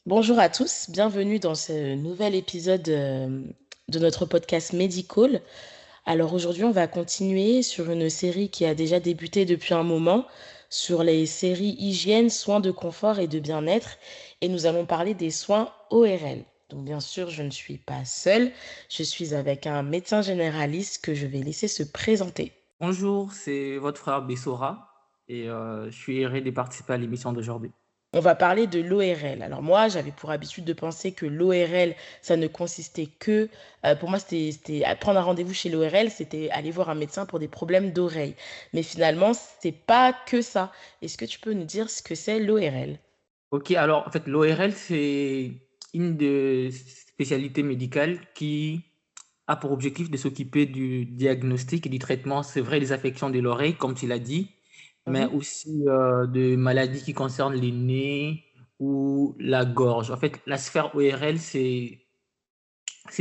Bonjour à tous, bienvenue dans ce nouvel épisode de notre podcast Medical. Alors aujourd'hui, on va continuer sur une série qui a déjà débuté depuis un moment, sur les séries hygiène, soins de confort et de bien-être, et nous allons parler des soins ORL. Donc bien sûr, je ne suis pas seule, je suis avec un médecin généraliste que je vais laisser se présenter. Bonjour, c'est votre frère Bessora et je suis heureux de participer à l'émission d'aujourd'hui. On va parler de l'ORL. Alors moi, j'avais pour habitude de penser que l'ORL, ça ne consistait que, pour moi, c'était prendre un rendez-vous chez l'ORL, c'était aller voir un médecin pour des problèmes d'oreille. Mais finalement, c'est pas que ça. Est-ce que tu peux nous dire ce que c'est l'ORL? OK, alors en fait, l'ORL, c'est une des spécialités médicales qui a pour objectif de s'occuper du diagnostic et du traitement, c'est vrai, des affections de l'oreille, comme tu l'as dit, mais Mhm. aussi de maladies qui concernent les nez ou la gorge. En fait, la sphère ORL, c'est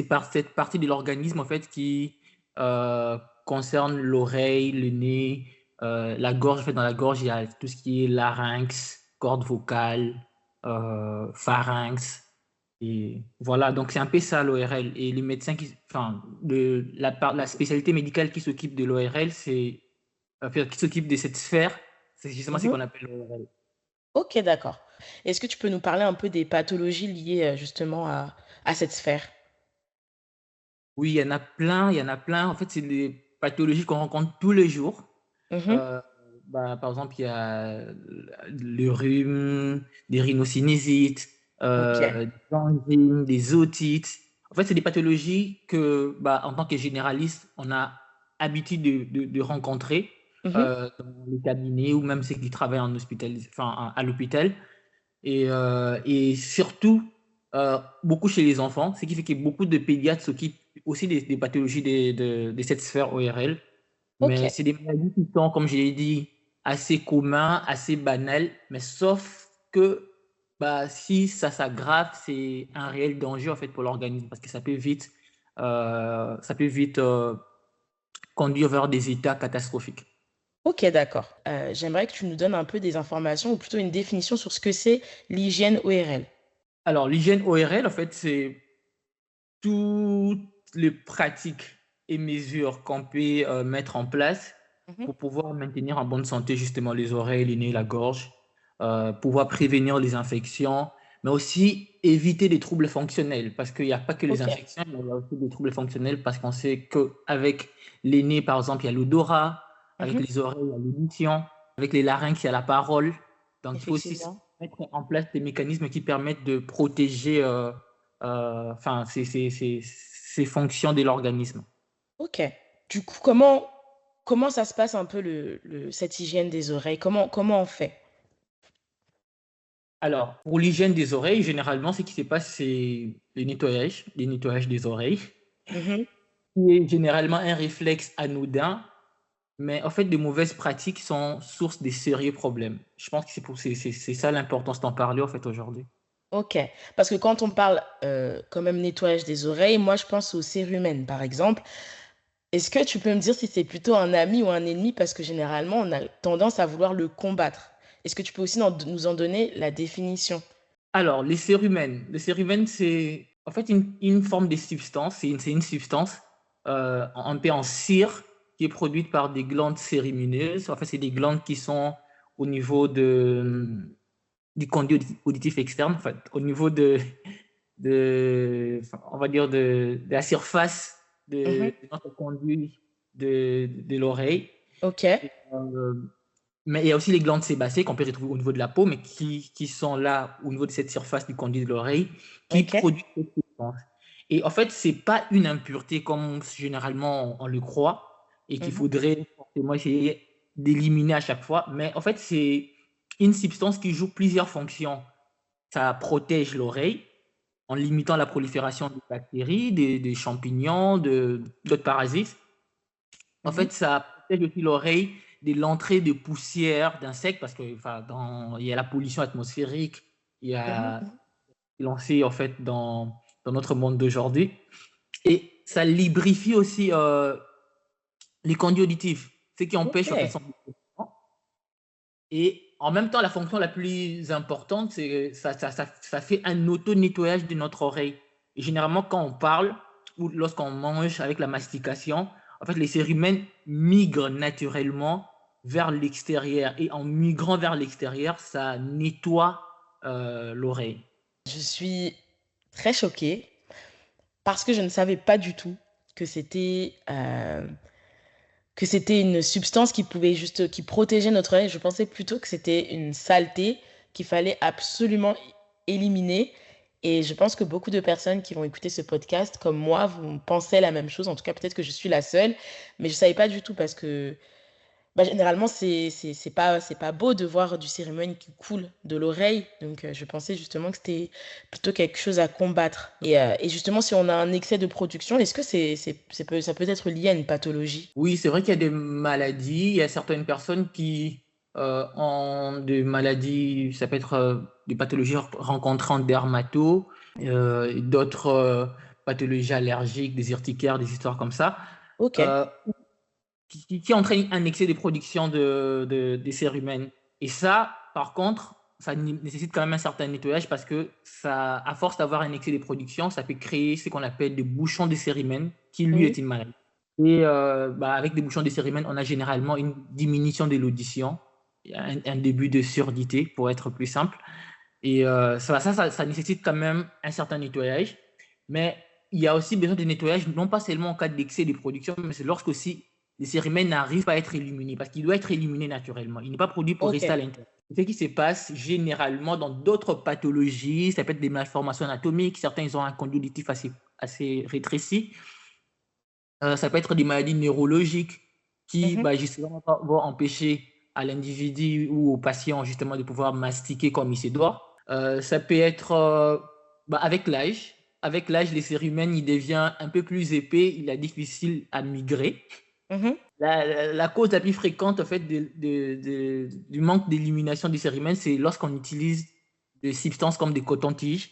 par cette partie de l'organisme en fait qui concerne l'oreille, le nez, la gorge. En fait, dans la gorge, il y a tout ce qui est larynx, corde vocale, pharynx. Et voilà, donc c'est un peu ça l'ORL. Et les médecins enfin, la spécialité médicale qui s'occupe de l'ORL, enfin, qui s'occupe de cette sphère, c'est justement ce Mhm. qu'on appelle l'ORL. Ok, d'accord. Est-ce que tu peux nous parler un peu des pathologies liées justement à cette sphère? Oui, il y en a plein, il y en a plein. En fait, c'est des pathologies qu'on rencontre tous les jours. Mhm. Heu, par exemple, il y a le rhume, des rhinosinusites, Ok. des angines, des otites. En fait, c'est des pathologies que, en tant que généraliste, on a habitude de rencontrer, Mhm. dans les cabinets ou même ceux qui travaillent en à l'hôpital et surtout, beaucoup chez les enfants, ce qui fait que beaucoup de pédiatres s'occupent aussi des pathologies de cette sphère ORL. Ok. Mais c'est des maladies qui sont, comme je l'ai dit, assez communs, assez banales, mais sauf que, si ça s'aggrave, c'est un réel danger, en fait, pour l'organisme parce que ça peut vite, conduire vers des états catastrophiques. Ok, d'accord. J'aimerais que tu nous donnes un peu des informations, ou plutôt une définition sur ce que c'est l'hygiène ORL. Alors, l'hygiène ORL, en fait, c'est toutes les pratiques et mesures qu'on peut, mettre en place Mhm. pour pouvoir maintenir en bonne santé justement les oreilles, les nez, la gorge, pouvoir prévenir les infections, mais aussi éviter les troubles fonctionnels parce qu'il n'y a pas que les Ok. infections, mais il y a aussi des troubles fonctionnels parce qu'on sait qu'avec les nez, par exemple, il y a l'odorat, avec Mhm. les oreilles, il y a l'audition, avec les larynx, il y a la parole. Donc il faut aussi Effectivement. mettre en place des mécanismes qui permettent de protéger, enfin, ces fonctions de l'organisme. Ok. Du coup, comment ça se passe un peu cette hygiène des oreilles? Comment on fait? Alors, pour l'hygiène des oreilles, généralement, ce qui se passe, c'est le nettoyage des oreilles, Mhm. qui est généralement un réflexe anodin, mais en fait, de mauvaises pratiques sont source de sérieux problèmes. Je pense que c'est ça l'importance d'en parler, en fait, aujourd'hui. Ok. Parce que quand on parle quand même nettoyage des oreilles, moi je pense au cérumen par exemple. Est-ce que tu peux me dire si c'est plutôt un ami ou un ennemi? Parce que généralement, on a tendance à vouloir le combattre. Est-ce que tu peux aussi nous en donner la définition? Alors, les cérumen, c'est en fait une forme de substance, c'est une substance un peu en cire qui est produite par des glandes cérumineuses. En fait, c'est des glandes qui sont au niveau du conduit auditif externe, en fait, au niveau enfin, on va dire de la surface Mhm. de notre conduit de l'oreille. Ok. Et, mais il y a aussi les glandes sébacées qu'on peut retrouver au niveau de la peau, mais qui sont là au niveau de cette surface du conduit de l'oreille, qui Ok. produisent cette substance. Et en fait, c'est pas une impureté comme généralement on le croit et qu'il Mhm. faudrait forcément essayer d'éliminer à chaque fois. Mais en fait, c'est une substance qui joue plusieurs fonctions. Ça protège l'oreille en limitant la prolifération des bactéries, des champignons, d'autres parasites. En Mhm. fait, ça protège aussi l'oreille de l'entrée de poussière, d'insectes, parce que enfin, il y a la pollution atmosphérique, il y Mhm. a lancé en fait dans notre monde d'aujourd'hui. Et ça lubrifie aussi les conduits auditifs, ce qui Ok. empêche en fait son développement. Et en même temps, la fonction la plus importante, c'est ça fait un auto-nettoyage de notre oreille. Et généralement, quand on parle ou lorsqu'on mange avec la mastication, en fait, les cérumen migrent naturellement vers l'extérieur. Et en migrant vers l'extérieur, ça nettoie l'oreille. Je suis très choquée parce que je ne savais pas du tout que c'était une substance qui pouvait juste, qui protégeait notre œil. Je pensais plutôt que c'était une saleté qu'il fallait absolument éliminer. Et je pense que beaucoup de personnes qui vont écouter ce podcast, comme moi, vont penser la même chose. En tout cas, peut-être que je suis la seule, mais je savais pas du tout parce que bah, généralement, c'est pas beau de voir du cérémonie qui coule de l'oreille. Donc, je pensais justement que c'était plutôt quelque chose à combattre. Et justement, si on a un excès de production, est-ce que ça peut être lié à une pathologie? Oui, c'est vrai qu'il y a des maladies. Il y a certaines personnes qui ont des maladies, ça peut être des pathologies rencontrées en dermato, d'autres pathologies allergiques, des urticaires, des histoires comme ça, Ok, euh, qui entraînent un excès de production des cérumen. Et ça, par contre, ça nécessite quand même un certain nettoyage parce que ça, à force d'avoir un excès de production, ça peut créer ce qu'on appelle des bouchons de cérumen, qui lui oui. est une maladie. Et avec des bouchons de cérumen, on a généralement une diminution de l'audition, un début de surdité, pour être plus simple. Et ça nécessite quand même un certain nettoyage. Mais il y a aussi besoin de nettoyage, non pas seulement en cas d'excès de production, mais c'est lorsque aussi les cérumen n'arrivent pas à être éliminés, parce qu'il doit être éliminé naturellement. Il n'est pas produit pour Ok. rester à l'intérieur. C'est ce qui se passe généralement dans d'autres pathologies. Ça peut être des malformations anatomiques. Certains ils ont un conduit auditif assez rétréci. Ça peut être des maladies neurologiques qui, Mhm. bah, justement, vont empêcher à l'individu ou au patient justement de pouvoir mastiquer comme il se doit. Ça peut être bah, avec l'âge. Avec l'âge, les cérumen, il devient un peu plus épais, il est difficile à migrer. Mhm. La cause la plus fréquente en fait, du manque d'élimination du cérumen, c'est lorsqu'on utilise des substances comme des cotons-tiges.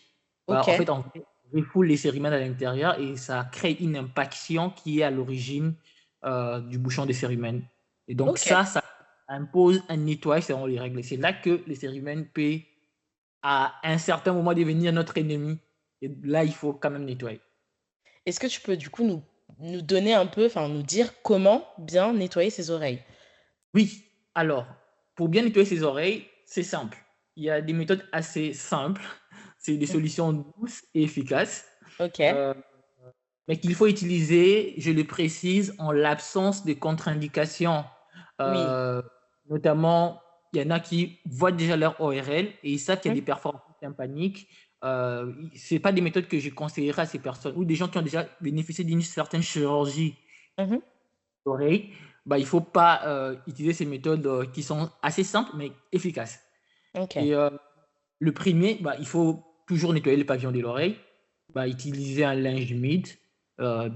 Bah, Ok. en fait, on refoule les cérumen à l'intérieur et ça crée une impaction qui est à l'origine du bouchon des cérumen. Et donc Ok. ça impose un nettoyage selon les règles. C'est là que les cérumen peut, à un certain moment, devenir notre ennemi. Et là, il faut quand même nettoyer. Est-ce que tu peux du coup nous donner un peu, enfin nous dire comment bien nettoyer ses oreilles? Oui, alors, pour bien nettoyer ses oreilles, c'est simple. Il y a des méthodes assez simples. C'est des Mhm. solutions douces et efficaces, Ok. euh, mais qu'il faut utiliser, je le précise, en l'absence de contre-indications. Oui. Euh, Notamment, il y en a qui voient déjà leur ORL et ils savent qu'il y a Mhm. des performances tympaniques. Ce pas des méthodes que je conseillerais à ces personnes ou des gens qui ont déjà bénéficié d'une certaine chirurgie Mhm. d'oreille, bah, il ne faut pas utiliser ces méthodes qui sont assez simples mais efficaces. Ok. Et le premier, bah, il faut toujours nettoyer le pavillon de l'oreille, bah, utiliser un linge humide,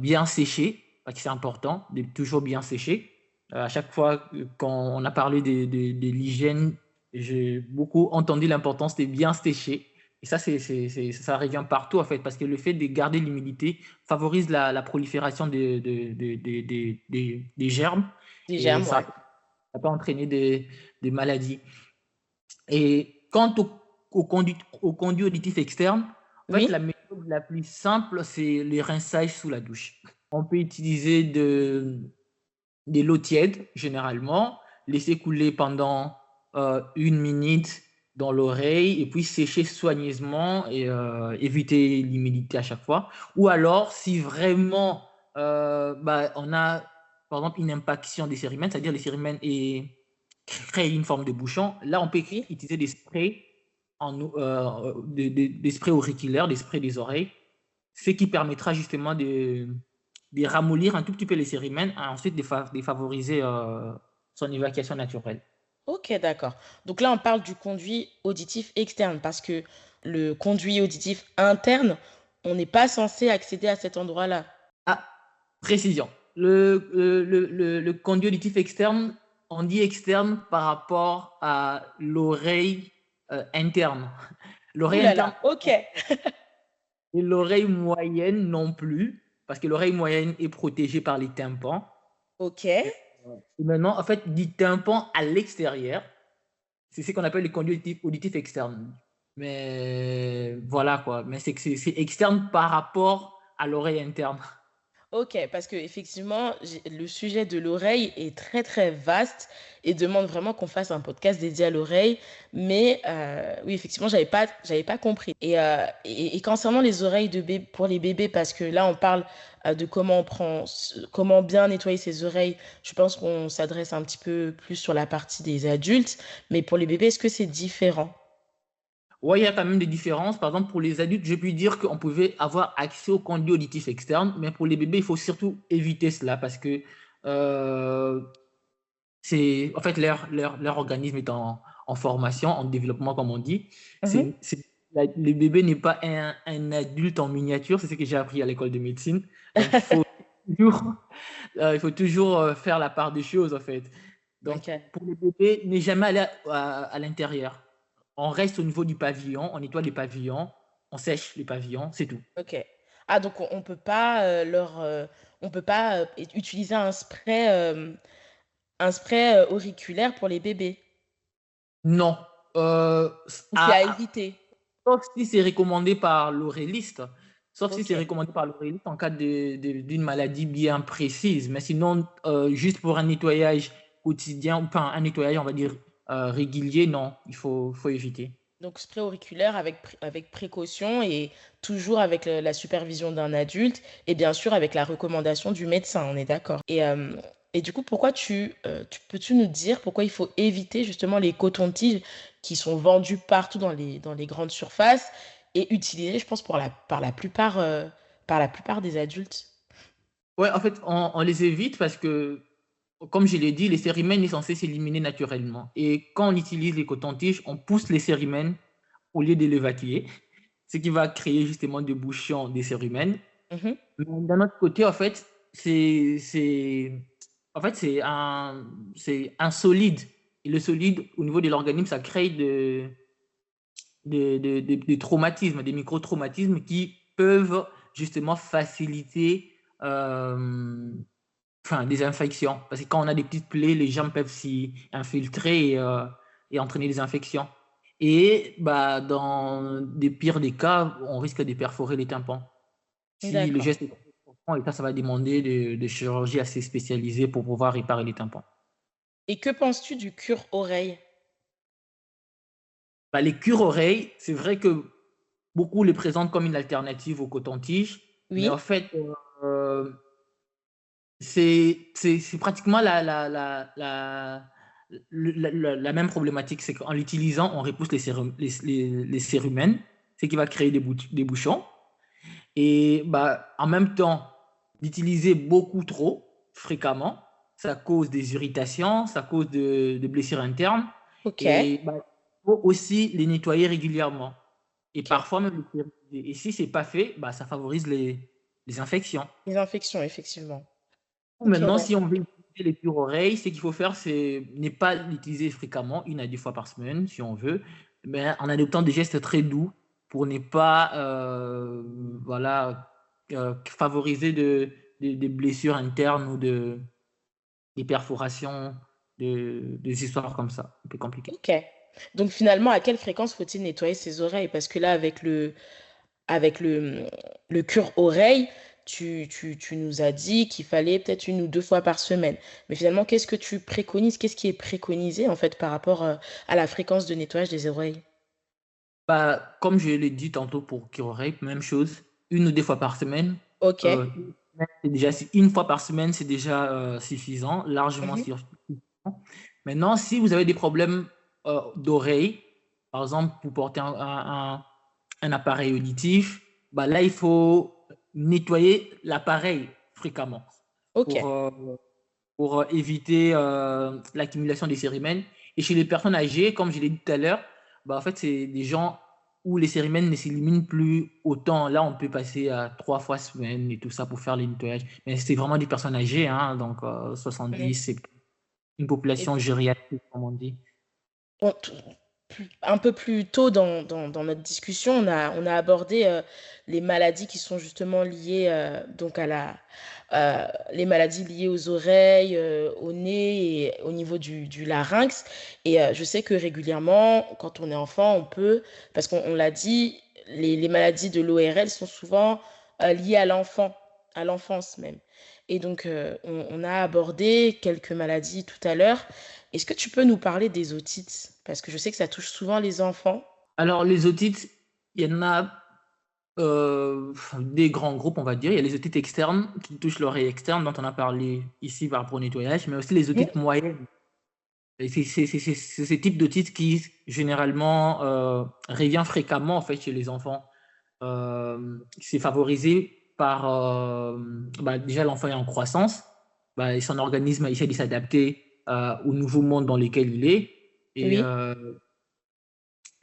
bien séché, parce que c'est important de toujours bien sécher. À chaque fois quand on a parlé de l'hygiène, j'ai beaucoup entendu l'importance de bien sécher. Et ça, ça revient partout, en fait, parce que le fait de garder l'humidité favorise la prolifération des germes Des et germes, ouais. ça peut entraîner des maladies. Et quant au conduit auditif externe, en fait, la Oui. méthode la plus simple, c'est le rinçage sous la douche. On peut utiliser de l'eau tiède, généralement, laisser couler pendant 1 minute dans l'oreille et puis sécher soigneusement et éviter l'humidité à chaque fois. Ou alors, si vraiment bah, on a, par exemple, une impaction des cérumen, c'est-à-dire les cérumen créent une forme de bouchon, là, on peut Oui. utiliser des sprays, des sprays auriculaires, des sprays des oreilles, ce qui permettra justement de ramollir un tout petit peu les cérumen et ensuite de favoriser son évacuation naturelle. Ok, d'accord. Donc là, on parle du conduit auditif externe parce que le conduit auditif interne, on n'est pas censé accéder à cet endroit-là. Ah, précision. Le conduit auditif externe, on dit externe par rapport à l'oreille interne. Ouh L'oreille là interne là, ok. et l'oreille moyenne non plus, parce que l'oreille moyenne est protégée par les tympans. Ok. Et maintenant, en fait, du tympan à l'extérieur, C'est ce qu'on appelle les conduits auditifs externes. Mais voilà quoi. Mais c'est externe par rapport à l'oreille interne. OK, parce qu'effectivement, le sujet de l'oreille est très, très vaste et demande vraiment qu'on fasse un podcast dédié à l'oreille. Mais oui, effectivement, j'avais pas compris. Et concernant les oreilles pour les bébés, parce que là, on parle de comment bien nettoyer ses oreilles. Je pense qu'on s'adresse un petit peu plus sur la partie des adultes. Mais pour les bébés, est-ce que c'est différent? Ouais, il y a quand même des différences. Par exemple, pour les adultes, je peux dire qu'on pouvait avoir accès aux conduits auditifs externes, mais pour les bébés, il faut surtout éviter cela parce que euh, c'est en fait leur organisme est en formation, en développement, comme on dit. Mhm. Le bébé n'est pas un adulte en miniature, c'est ce que j'ai appris à l'école de médecine. Donc, toujours, il faut toujours faire la part des choses, en fait. Donc, Ok. pour les bébés, n'est jamais aller à l'intérieur. On reste au niveau du pavillon, on nettoie les pavillons, on sèche les pavillons, c'est tout. Ok. Ah, donc on peut pas on peut pas utiliser un spray auriculaire pour les bébés. Non. Euh, Ou c'est à éviter. Sauf si c'est recommandé par l'oréliste. Sauf si Ok. c'est recommandé par l'oréliste en cas d'une maladie bien précise. Mais sinon, juste pour un nettoyage quotidien, enfin un nettoyage, on va dire, régulier, non, faut éviter. Donc spray auriculaire avec précaution et toujours avec la supervision d'un adulte et bien sûr avec la recommandation du médecin, on est d'accord. Et du coup, peux-tu nous dire pourquoi il faut éviter justement les cotons-tiges qui sont vendus partout dans les grandes surfaces et utilisés, je pense, par la plupart des adultes? Ouais, en fait, on les évite parce que, comme je l'ai dit, les cérimènes est censé s'éliminer naturellement. Et quand on utilise les cotons-tiges, on pousse les cérimènes au lieu de l'évacuer, ce qui va créer justement des bouchons des cérimènes. Mhm. Mais d'un autre côté, en fait, c'est un solide. Et le solide, au niveau de l'organisme, ça crée des traumatismes, des micro-traumatismes qui peuvent justement faciliter des infections. Parce que quand on a des petites plaies, les gens peuvent s'y infiltrer et entraîner des infections. Et bah, dans des pires des cas, on risque de perforer les tympans. Si le D'accord. geste est trop profond, et ça va demander de chirurgie assez spécialisée pour pouvoir réparer les tympans. Et que penses-tu du cure-oreille? Bah, les cure-oreilles, c'est vrai que beaucoup les présentent comme une alternative au coton-tige, mais en Oui? fait, euh, c'est pratiquement la même problématique. C'est qu'en l'utilisant, on repousse les cérumènes, ce qui va créer des bouchons. Et bah, en même temps, d'utiliser beaucoup trop fréquemment, ça cause des irritations, ça cause de blessures internes. Ok. Et bah, il faut aussi les nettoyer régulièrement. Et Ok. parfois même les stériliser. Et si ce n'est pas fait, bah, ça favorise les infections. Les infections, effectivement. Ok, Maintenant, si on d'accord. veut utiliser les cure-oreilles, ce qu'il faut faire, c'est ne pas l'utiliser fréquemment, 1 à 2 fois par semaine, si on veut, mais en adoptant des gestes très doux pour ne pas voilà, favoriser des blessures internes ou des perforations, des histoires comme ça, un peu compliquées. Ok. Donc finalement, à quelle fréquence faut-il nettoyer ses oreilles? Parce que là, avec le cure-oreille, tu nous as dit qu'il fallait peut-être 1 ou 2 fois par semaine. Mais finalement, qu'est-ce que tu préconises? Qu'est-ce qui est préconisé en fait par rapport à la fréquence de nettoyage des oreilles? Bah, comme je l'ai dit tantôt pour cure-oreille, même chose, 1 ou 2 fois par semaine. Ok. C'est déjà, si 1 fois par semaine, c'est déjà suffisant, largement Mhm. suffisant. Maintenant, si vous avez des problèmes d'oreille, par exemple, vous portez un appareil auditif, bah là, il faut nettoyer l'appareil fréquemment Ok. pour, euh, pour éviter l'accumulation des cérimènes. Et chez les personnes âgées, comme je l'ai dit tout à l'heure, bah, en fait, c'est des gens où les cérimènes ne s'éliminent plus autant. Là, on peut passer à 3 fois semaine et tout ça pour faire les nettoyages. Mais c'est vraiment des personnes âgées, hein, donc 70, Mhm. c'est une population gériatrique, comme on dit. Bon, un peu plus tôt dans notre discussion, on a abordé les maladies qui sont justement liées donc les maladies liées aux oreilles, au nez et au niveau du larynx. Et je sais que régulièrement, quand on est enfant, parce qu'on l'a dit, les maladies de l'ORL sont souvent liées à l'enfant, à l'enfance même. Et donc, on a abordé quelques maladies tout à l'heure. Est-ce que tu peux nous parler des otites? Parce que je sais que ça touche souvent les enfants. Alors, les otites, il y en a des grands groupes, on va dire. Il y a les otites externes qui touchent l'oreille externe, dont on a parlé ici par rapport au nettoyage, mais aussi les otites Mhm. moyennes. Et c'est ces types d'otites qui, généralement, revient fréquemment en fait, chez les enfants. C'est favorisé par déjà l'enfant est en croissance, et son organisme essaie de s'adapter au nouveau monde dans lequel il est. Et Oui,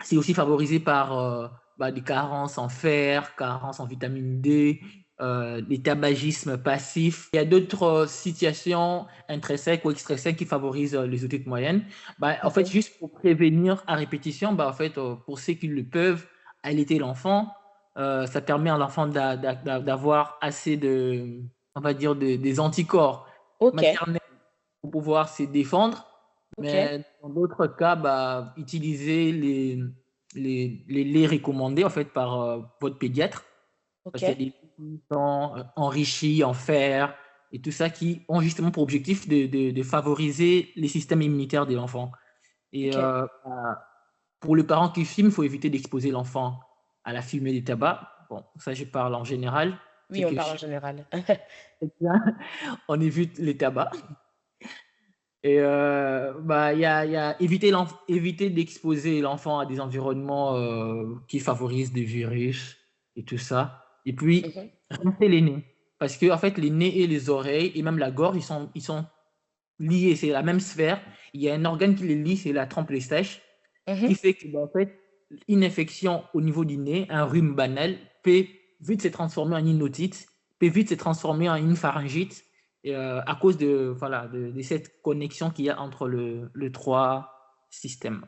c'est aussi favorisé par des carences en fer, carences en vitamine D, des tabagismes passifs. Il y a d'autres situations intrinsèques ou extrinsèques qui favorisent les otites moyennes. En fait, ok, juste pour prévenir à répétition, en fait, pour ceux qui le peuvent, allaiter l'enfant, ça permet à l'enfant d'avoir assez de, on va dire, des anticorps ok, maternels pour pouvoir se défendre. ok, Mais dans d'autres cas, utilisez les laits recommandés en fait, par votre pédiatre, ok, parce qu'il y a des laits qui sont enrichis en fer et tout ça qui ont justement pour objectif de favoriser les systèmes immunitaires de l'enfant. Et ok. pour le parent qui fume, il faut éviter d'exposer l'enfant à la fumée du tabac. Bon, ça, je parle en général. C'est Oui, on que parle en général. on évite les tabacs. Et il y a éviter d'exposer l'enfant à des environnements qui favorisent des virus et tout ça. Et puis, Mhm, rincer les nez. Parce que, en fait, les nez et les oreilles, et même la gorge, ils sont liés. C'est la même sphère. Il y a un organe qui les lie, c'est la trempe sèche, mhm. qui fait que, en fait, une infection au niveau du nez, un rhume banal, peut vite se transformer en une otite, peut vite se transformer en une pharyngite, à cause voilà, de cette connexion qu'il y a entre le trois systèmes.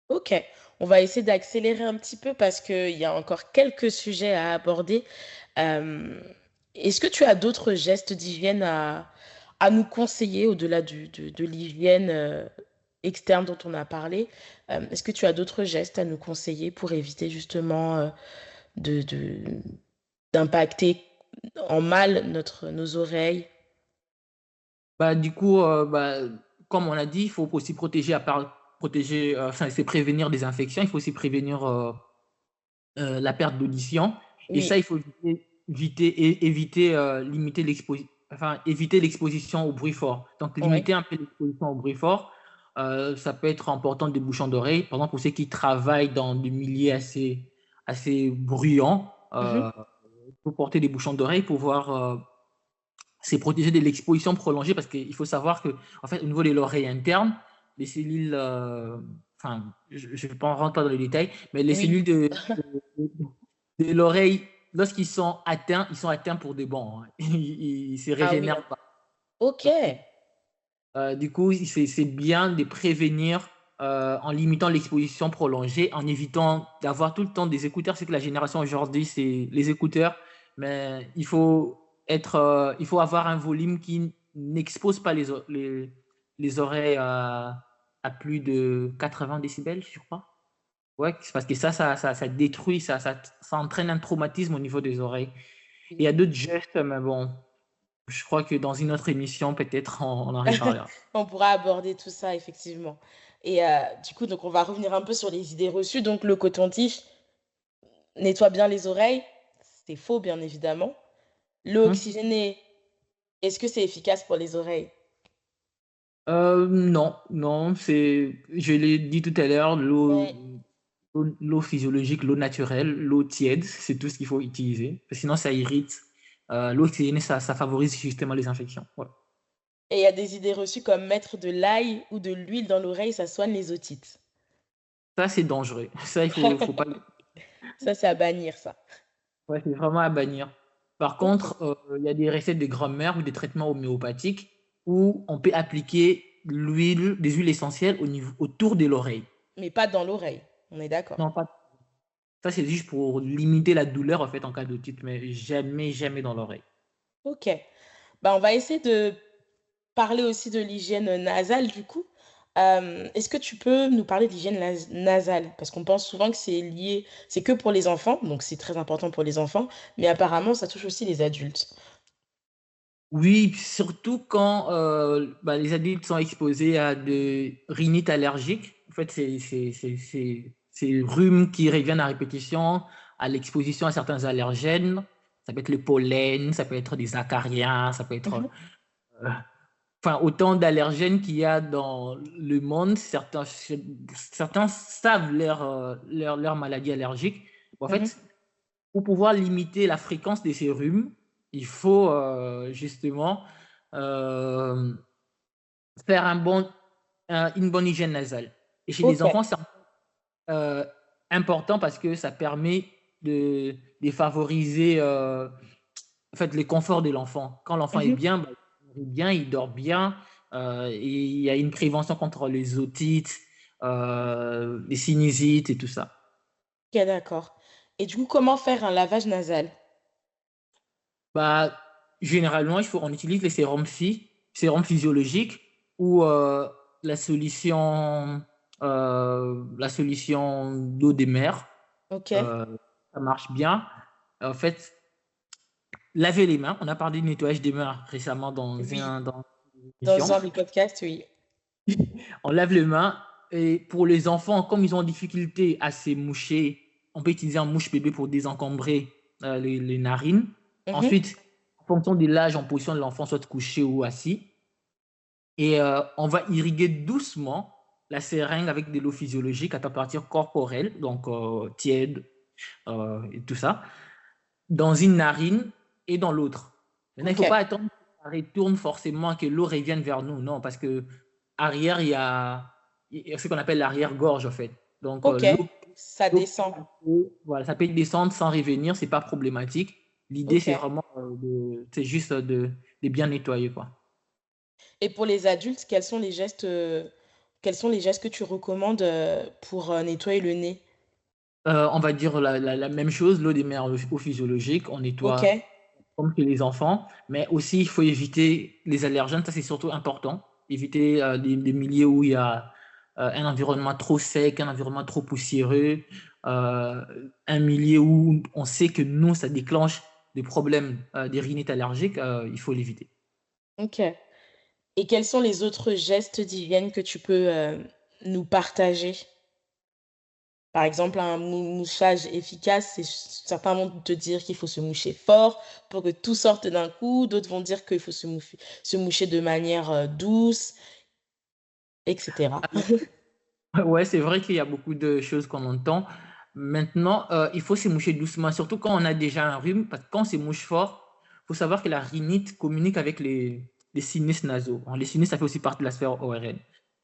Ok, on va essayer d'accélérer un petit peu parce qu'il y a encore quelques sujets à aborder. Euh, Est-ce que tu as d'autres gestes d'hygiène à nous conseiller au-delà de l'hygiène externe dont on a parlé? Est-ce que tu as d'autres gestes à nous conseiller pour éviter justement de, de- d'impacter en mal nos oreilles? Du coup, comme on a dit, il faut aussi protéger, à part protéger, enfin, c'est prévenir des infections, il faut aussi prévenir la perte d'audition. Et ça, Oui, il faut éviter, éviter l'exposition au bruit fort. Donc, oui. limiter un peu l'exposition au bruit fort. Ça peut être important des bouchons d'oreilles. Par exemple, pour ceux qui travaillent dans des milieux assez bruyants, Mhm. il faut porter des bouchons d'oreilles pour pouvoir se protéger de l'exposition prolongée. Parce qu'il faut savoir que, en fait, au niveau de l'oreille interne, les cellules, enfin, je ne vais pas rentrer dans les détails, mais les Oui. cellules de l'oreille, lorsqu'ils ils sont atteints pour de bon, hein. Ils se Ah oui, régénèrent pas. ok. Donc, du coup, c'est bien de prévenir en limitant l'exposition prolongée, en évitant d'avoir tout le temps des écouteurs. C'est que la génération aujourd'hui, c'est les écouteurs, mais il faut avoir un volume qui n'expose pas les oreilles à plus de 80 décibels, je crois. Ouais, c'est parce que ça détruit, ça entraîne un traumatisme au niveau des oreilles. Il y a d'autres gestes, mais bon, je crois que dans une autre émission, peut-être, on en reparlera. On pourra aborder tout ça, effectivement. Et du coup, donc on va revenir un peu sur les idées reçues. Donc le coton-tige nettoie bien les oreilles. C'est faux, bien évidemment. L'eau Hmm. oxygénée, est-ce que c'est efficace pour les oreilles? Non, non, je l'ai dit tout à l'heure, Ouais. l'eau physiologique, l'eau naturelle, l'eau tiède, c'est tout ce qu'il faut utiliser. Sinon, ça irrite. L'eau oxygénée, ça favorise justement les infections. Ouais. Et il y a des idées reçues comme mettre de l'ail ou de l'huile dans l'oreille, ça soigne les otites. Ça, c'est dangereux. Ça, faut pas. Ça, c'est à bannir, ça. Ouais, c'est vraiment à bannir. Par Ok. contre, il y a des recettes de grand-mère ou des traitements homéopathiques où on peut appliquer des huiles essentielles autour de l'oreille. Mais pas dans l'oreille, on est d'accord. Non, pas ça, c'est juste pour limiter la douleur, en fait, en cas d'otite, mais jamais, jamais dans l'oreille. OK. Bah, on va essayer de parler aussi de l'hygiène, nasale du coup. Est-ce que tu peux nous parler de l'hygiène nasale? Parce qu'on pense souvent que c'est que pour les enfants, donc c'est très important pour les enfants, mais apparemment ça touche aussi les adultes. Oui, surtout quand, les adultes sont exposés à des rhinites allergiques. En fait, c'est rhumes qui reviennent à répétition, à l'exposition à certains allergènes. Ça peut être le pollen, ça peut être des acariens, ça peut être, Mmh. heu, enfin, autant d'allergènes qu'il y a dans le monde. Certains savent leur maladie allergique. En Mmh. fait, pour pouvoir limiter la fréquence de ces rhumes, il faut, justement, hem, faire une bonne hygiène nasale. Et chez les OK. enfants, c'est heu, important parce que ça permet de favoriser, en fait, le confort de l'enfant. Quand l'enfant est Mmh. bien, bah, il nourrit bien, il dort bien, et il y a une prévention contre les otites, les sinusites et tout ça. OK, d'accord. Et du coup, comment faire un lavage nasal? Bah, généralement, on utilise les sérums physiologiques ou la solution, la solution d'eau de mer, OK. heu, ça marche bien. En fait, laver les mains, on a parlé de nettoyage des mains récemment Oui, dans une émission. dans un des podcasts, oui. On lave les mains et pour les enfants, comme ils ont difficulté à se moucher, on peut utiliser un mouche-bébé pour désencombrer, les narines. Mmh. Ensuite, en fonction de l'âge en position de l'enfant, soit couché ou assis et on va irriguer doucement la seringue avec de l'eau physiologique à température corporelle, donc tiède, et tout ça, dans une narine et dans l'autre. Maintenant, il ne faut OK. pas attendre que ça retourne forcément, que l'eau revienne vers nous, non, parce que arrière, il y a ce qu'on appelle l'arrière-gorge, en fait. Donc OK. Ça l'eau descend. voilà, ça peut descendre sans revenir, c'est pas problématique. L'idée, c'est OK. vraiment, c'est juste de bien nettoyer, quoi. Et pour les adultes, quels sont les gestes que tu recommandes, pour, nettoyer le nez? On va dire la même chose, l'eau des mers eau physiologique, on nettoie OK, comme chez les enfants, mais aussi il faut éviter les allergènes, ça c'est surtout important. Éviter, des milieux où il y a, un environnement trop sec, un environnement trop poussiéreux, un milieu où on sait que nous, ça déclenche des problèmes, des rhinites allergiques, il faut l'éviter. OK. Et quels sont les autres gestes d'hygiène que tu peux, nous partager? Par exemple, un mouchage efficace, certains vont te dire qu'il faut se moucher fort pour que tout sorte d'un coup, d'autres vont dire qu'il faut se moucher de manière, douce et cetera. Ouais, c'est vrai qu'il y a beaucoup de choses qu'on entend. Maintenant, il faut se moucher doucement, surtout quand on a déjà un rhume, parce que quand on se mouche fort, il faut savoir que la rhinite communique avec les sinus nasaux. Bon, les sinus, ça fait aussi partie de la sphère ORL.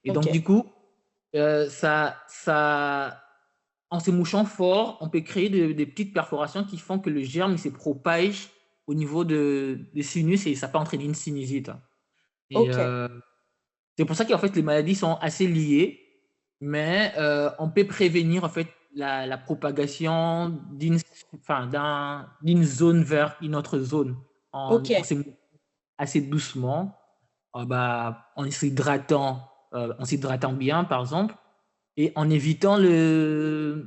Et donc, OK, du coup, en se mouchant fort, on peut créer des petites perforations qui font que le germe il se propage au niveau des sinus et ça peut entraîner une sinusite. Et OK, c'est pour ça qu'en fait, les maladies sont assez liées, mais on peut prévenir en fait la propagation d'une zone vers une autre zone en OK, se assez doucement, en s'hydratant bien, par exemple, et en évitant les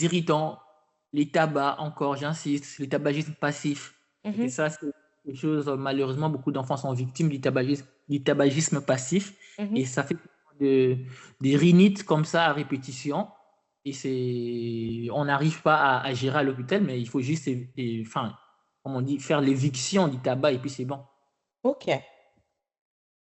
irritants, les tabacs encore, j'insiste, les tabagismes passifs. Et mmh, ça, c'est quelque chose, malheureusement, beaucoup d'enfants sont victimes du tabagisme passif mmh. et ça fait des rhinites comme ça à répétition et on n'arrive pas à gérer à l'hôpital, mais il faut juste enfin, comme on dit, faire l'éviction du tabac et puis c'est bon. OK.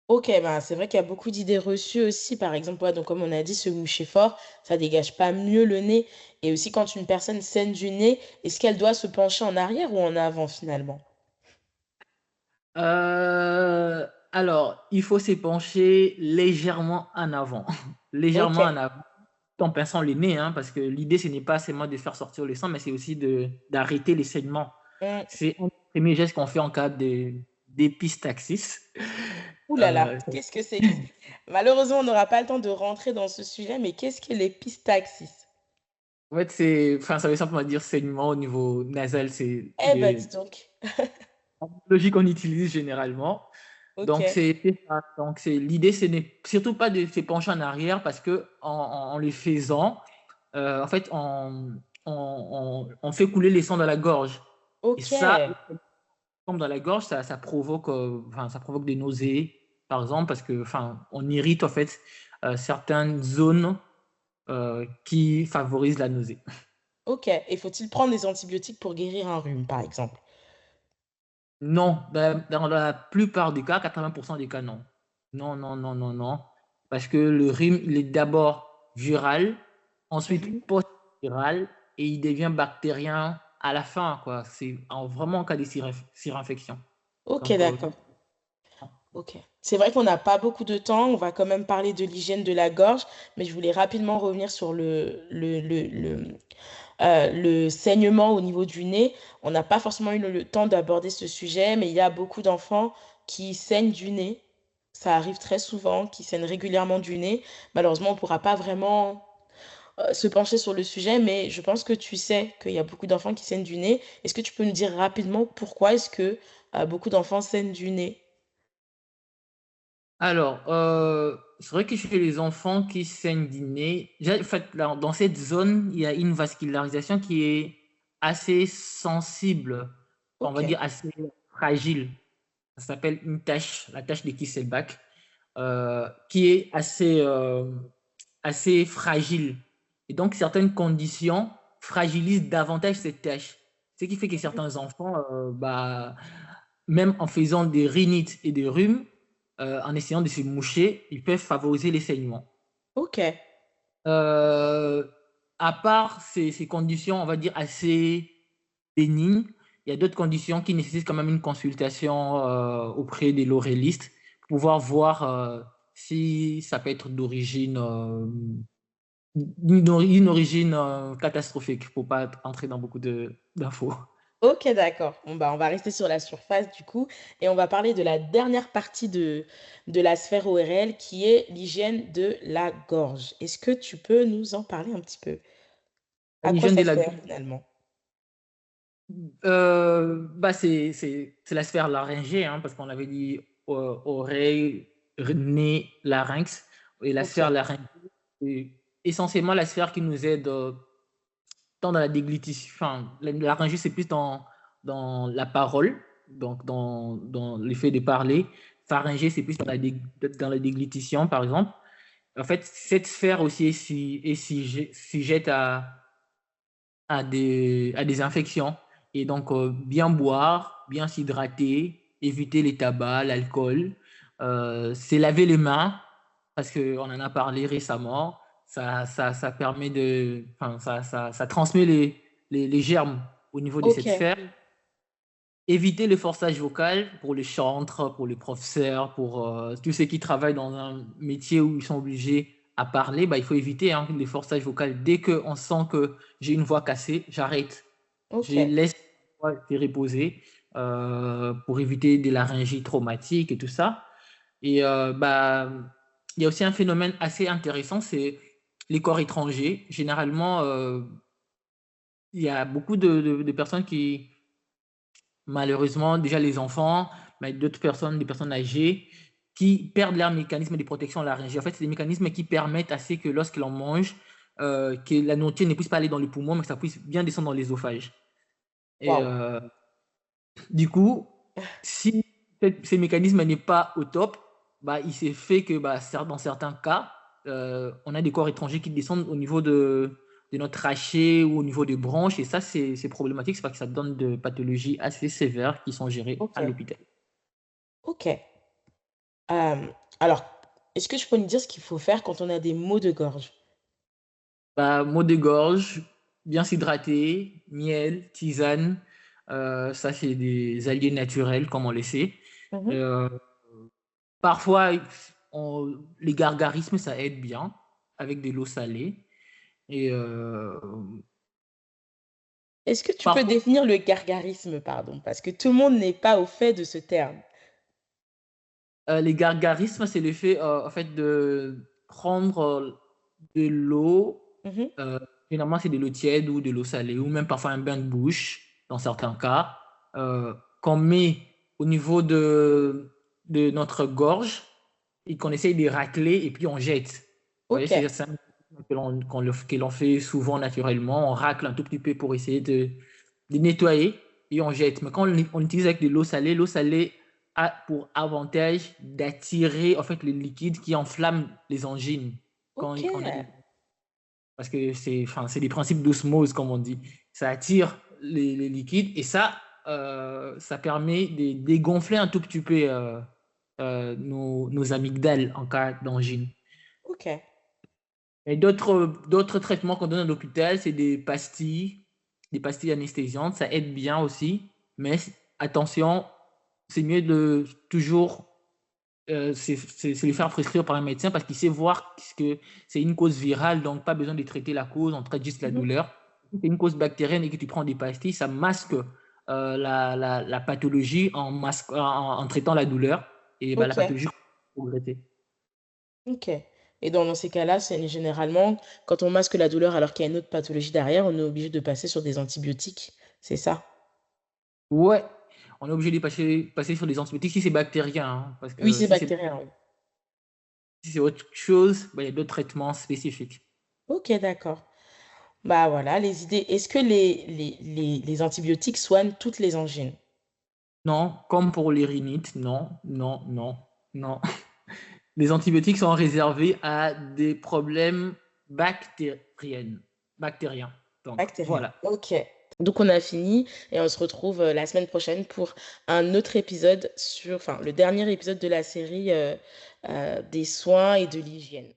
OK, bah, c'est vrai qu'il y a beaucoup d'idées reçues aussi. Par exemple, ouais, donc comme on a dit, se moucher fort, ça dégage pas mieux le nez et aussi quand une personne saigne du nez, est-ce qu'elle doit se pencher en arrière ou en avant finalement? Alors, il faut s'épancher légèrement en avant, légèrement OK. en avant, tout en pinçant le nez, hein, parce que l'idée, ce n'est pas seulement de faire sortir le sang, mais c'est aussi d'arrêter les saignements. Mmh. C'est un des premiers gestes qu'on fait en cas d'épistaxis. Ouh là là, qu'est-ce que c'est? Malheureusement, on n'aura pas le temps de rentrer dans ce sujet, mais qu'est-ce que l'épistaxis? En fait, enfin, ça veut simplement dire saignement au niveau nasal. C'est Eh ben, dis donc. la logique qu'on utilise généralement. Ok, Donc, c'est ça. Donc, l'idée, ce n'est surtout pas de se pencher en arrière parce que en le faisant, en fait, on fait couler les sangs dans la gorge. Et ok, ça, comme dans la gorge, enfin, ça provoque des nausées, par exemple, parce que, enfin, on irrite en fait certaines zones qui favorisent la nausée. ok. Et faut-il prendre des antibiotiques pour guérir un rhume, par exemple? Non, dans la plupart des cas, 80% des cas, non. Non, non, non, non, non. Parce que le rhume, il est d'abord viral, Mhm. ensuite post-viral, et il devient bactérien à la fin, quoi. C'est vraiment en cas de surinfection. Ok, Donc, d'accord. Ok. C'est vrai qu'on n'a pas beaucoup de temps. On va quand même parler de l'hygiène de la gorge, mais je voulais rapidement revenir sur le saignement au niveau du nez. On n'a pas forcément eu le temps d'aborder ce sujet, mais il y a beaucoup d'enfants qui saignent du nez. Ça arrive très souvent, qui saignent régulièrement du nez. Malheureusement, on ne pourra pas vraiment se pencher sur le sujet, mais je pense que tu sais qu'il y a beaucoup d'enfants qui saignent du nez. Est-ce que tu peux nous dire rapidement pourquoi est-ce que beaucoup d'enfants saignent du nez? alors, c'est vrai que chez les enfants qui saignent du nez, déjà, en fait, dans cette zone, il y a une vascularisation qui est assez sensible, on Ok, va dire assez fragile. Ça s'appelle une tache, la tache de Kisselbach, qui est assez fragile. Et donc, certaines conditions fragilisent davantage cette tache. Ce qui fait que certains enfants, même en faisant des rhinites et des rhumes, en essayant de se moucher, ils peuvent favoriser les saignements. ok, Euh, à part ces conditions, on va dire, assez bénignes, il y a d'autres conditions qui nécessitent quand même une consultation auprès des l'oréaliste pour pouvoir voir si ça peut être d'origine, une origine catastrophique, pour pas entrer dans beaucoup d'infos. ok, d'accord. Bon, bah, on va rester sur la surface du coup et on va parler de la dernière partie de la sphère ORL qui est l'hygiène de la gorge. Est-ce que tu peux nous en parler un petit peu? À quoi L'hygiène ça de la sert finalement? c'est la sphère laryngée, hein, parce qu'on avait dit oreille, nez, larynx. Et la Ok, sphère laryngée, c'est essentiellement la sphère qui nous aide tant dans la déglutition. Enfin, la laryngée, c'est plus dans la parole, donc dans l'effet de parler. Pharyngée, c'est plus dans la déglutition, par exemple. En fait, cette sphère aussi est sujette à des infections. Et donc, bien boire, bien s'hydrater, éviter les tabacs, l'alcool, c'est laver les mains, parce qu'on en a parlé récemment. Ça permet enfin, ça transmet les germes au niveau de ok, cette sphère. Éviter le forçage vocal pour les chantres, pour les professeurs, pour tous ceux qui travaillent dans un métier où ils sont obligés à parler, bah, il faut éviter hein, les forçages vocaux. Dès qu'on sent que j'ai une voix cassée, j'arrête. ok, Je laisse la voix se reposer pour éviter des laryngites traumatiques et tout ça. Et il y a aussi un phénomène assez intéressant, c'est les corps étrangers. Généralement, il y a beaucoup de personnes qui, malheureusement, déjà les enfants, mais d'autres personnes, des personnes âgées, qui perdent leur mécanisme de protection laryngée. En fait, c'est des mécanismes qui permettent à ce que lorsque l'on mange, que la nourriture ne puisse pas aller dans les poumons, mais que ça puisse bien descendre dans l'œsophage. Et waouh, du coup, si ces mécanismes n'est pas au top, bah, il s'est fait que dans certains cas, on a des corps étrangers qui descendent au niveau de notre trachée ou au niveau des bronches. Et ça, c'est problématique, c'est parce que ça donne de pathologies assez sévères qui sont gérées ok, à l'hôpital. ok. Alors, est-ce que tu peux nous dire ce qu'il faut faire quand on a des maux de gorge? Bah, maux de gorge, bien s'hydrater, miel, tisane, ça c'est des alliés naturels comme on le sait. Mhm. Euh, Parfois, les gargarismes, ça aide bien avec de l'eau salée. Et Est-ce que tu peux parfois, définir le gargarisme, pardon, parce que tout le monde n'est pas au fait de ce terme. Les gargarismes, c'est le fait, en fait, de prendre de l'eau, Mhm. euh, généralement c'est de l'eau tiède ou de l'eau salée, ou même parfois un bain de bouche, dans certains cas, qu'on met au niveau de notre gorge et qu'on essaye de racler et puis on jette. Vous voyez, Ok, c'est ça que l'on fait souvent naturellement. On racle un tout petit peu pour essayer de nettoyer et on jette. Mais quand on utilise avec de l'eau salée a pour avantage d'attirer en fait les liquides qui enflamment les angines quand ok, on a des... Parce que c'est des principes d'osmose, comme on dit. Ça attire les liquides et ça permet de dégonfler un tout petit peu nos amygdales en cas d'angine. ok, Et d'autres traitements qu'on donne à l'hôpital, c'est des pastilles anesthésiantes. Ça aide bien aussi, mais attention, c'est mieux de toujours c'est les faire prescrire par un médecin parce qu'il sait voir que c'est une cause virale, donc pas besoin de traiter la cause, on traite juste la mhm, douleur. Si c'est une cause bactérienne et que tu prends des pastilles, ça masque la pathologie en traitant la douleur et bah, la ok, pathologie va progresser. ok. Et dans ces cas-là, c'est généralement, quand on masque la douleur alors qu'il y a une autre pathologie derrière, on est obligé de passer sur des antibiotiques. C'est ça? Ouais, on est obligé de passer sur des antibiotiques si c'est bactérien, hein, parce Oui, que c'est bactérien, oui. si c'est autre chose, bah, il y a d'autres traitements spécifiques. Ok, d'accord. Bah voilà, les idées. Est-ce que les antibiotiques soignent toutes les angines? Non, comme pour les rhinites, non, non, non, non. Les antibiotiques sont réservés à des problèmes bactériens. Donc, Bactériens. voilà. Ok. Donc on a fini et on se retrouve la semaine prochaine pour un autre épisode sur, enfin, le dernier épisode de la série des soins et de l'hygiène.